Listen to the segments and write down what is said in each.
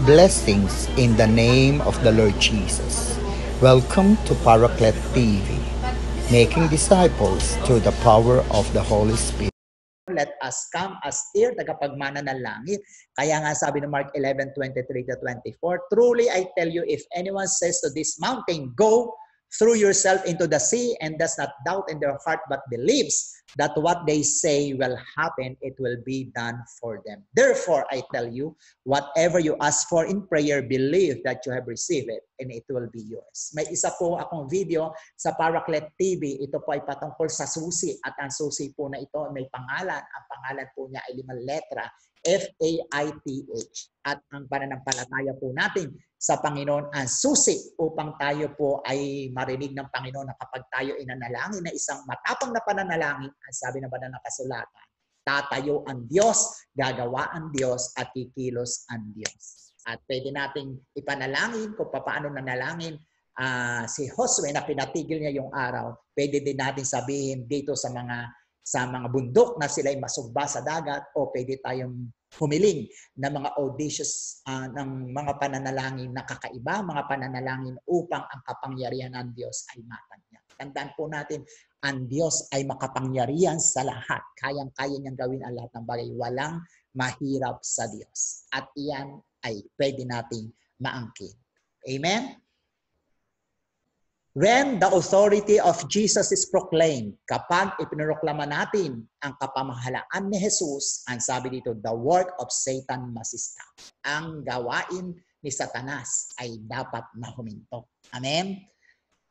Blessings in the name of the Lord Jesus. Welcome to Paraclete TV, making disciples through the power of the Holy Spirit. Let us come as dear tagapagmana ng langit. Kaya nga sabi ng Mark 11:23-24, truly I tell you, if anyone says to this mountain, go, throw yourself into the sea, and does not doubt in their heart but believes that what they say will happen, it will be done for them. Therefore, I tell you, whatever you ask for in prayer, believe that you have received it and it will be yours. May isa po akong video sa Paraclete TV. Ito po ay patungkol sa susi. At ang susi po na ito may pangalan. Ang pangalan po niya ay 5 letra. F-A-I-T-H. At ang pananampalataya po natin sa Panginoon ang susi upang tayo po ay marinig ng Panginoon na kapag tayo inanalangin na isang matapang na pananalangin, ang sabi na banal na kasulatan, tatayo ang Diyos, gagawa ang Diyos, at kikilos ang Diyos. At pwede nating ipanalangin kung paano nanalangin si Josue na pinatigil niya yung araw. Pwede din natin sabihin dito sa mga bundok na sila ay masugba sa dagat, o pwede tayong humiling ng mga audacious ng mga pananalangin na kakaiba, mga pananalangin upang ang kapangyarihan ng Diyos ay matanyag. Tandaan po natin, ang Diyos ay makapangyarihan sa lahat. Kayang-kaya niyang gawin ang lahat ng bagay. Walang mahirap sa Diyos. At iyan ay pwede nating maangkin. Amen? When the authority of Jesus is proclaimed, kapag ipinoproklama natin ang kapamahalaan ni Jesus, ang sabi dito, the work of Satan must stop. Ang gawain ni Satanas ay dapat na huminto. Amen?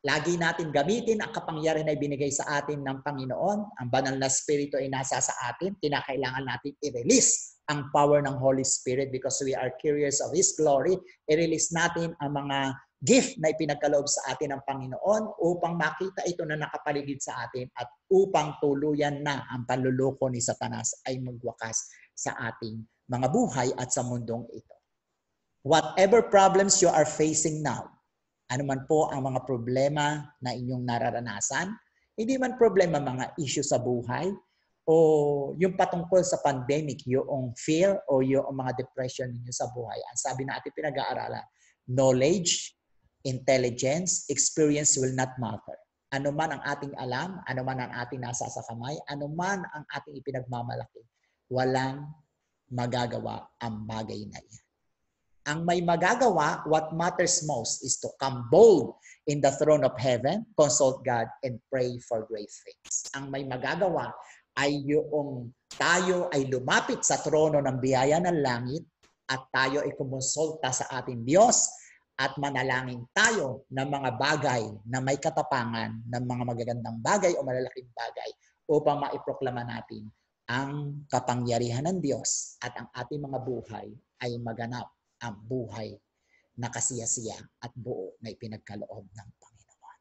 Lagi natin gamitin ang kapangyarihan na ibinigay sa atin ng Panginoon. Ang banal na Espiritu ay nasa sa atin. Kinakailangan natin i-release ang power ng Holy Spirit because we are curious of His glory. I-release natin ang mga gift na ipinagkaloob sa atin ng Panginoon upang makita ito na nakapaligid sa atin at upang tuluyan na ang panluloko ni Satanas ay magwakas sa ating mga buhay at sa mundong ito. Whatever problems you are facing now, ano man po ang mga problema na inyong nararanasan, hindi man problema mga issue sa buhay o yung patungkol sa pandemic, yung fear o yung mga depression ninyo sa buhay. Ang sabi na ating pinag-aaralan, knowledge, intelligence, experience will not matter. Ano man ang ating alam, ano man ang ating nasa sa kamay, ano man ang ating ipinagmamalaki, walang magagawa ang bagay na yan. Ang may magagawa, what matters most is to come bold in the throne of heaven, consult God, and pray for great things. Ang may magagawa ay yung tayo ay lumapit sa trono ng biyaya ng langit at tayo ay kumonsulta sa ating Diyos at manalangin tayo ng mga bagay na may katapangan, ng mga magagandang bagay o malalaking bagay upang maiproklama natin ang kapangyarihan ng Diyos at ang ating mga buhay ay maganap ang buhay na kasiyasiya at buo na ipinagkaloob ng Panginoon.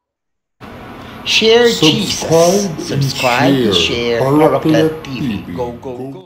Share Jesus. Subscribe, share Paraclete TV. Go, go, go.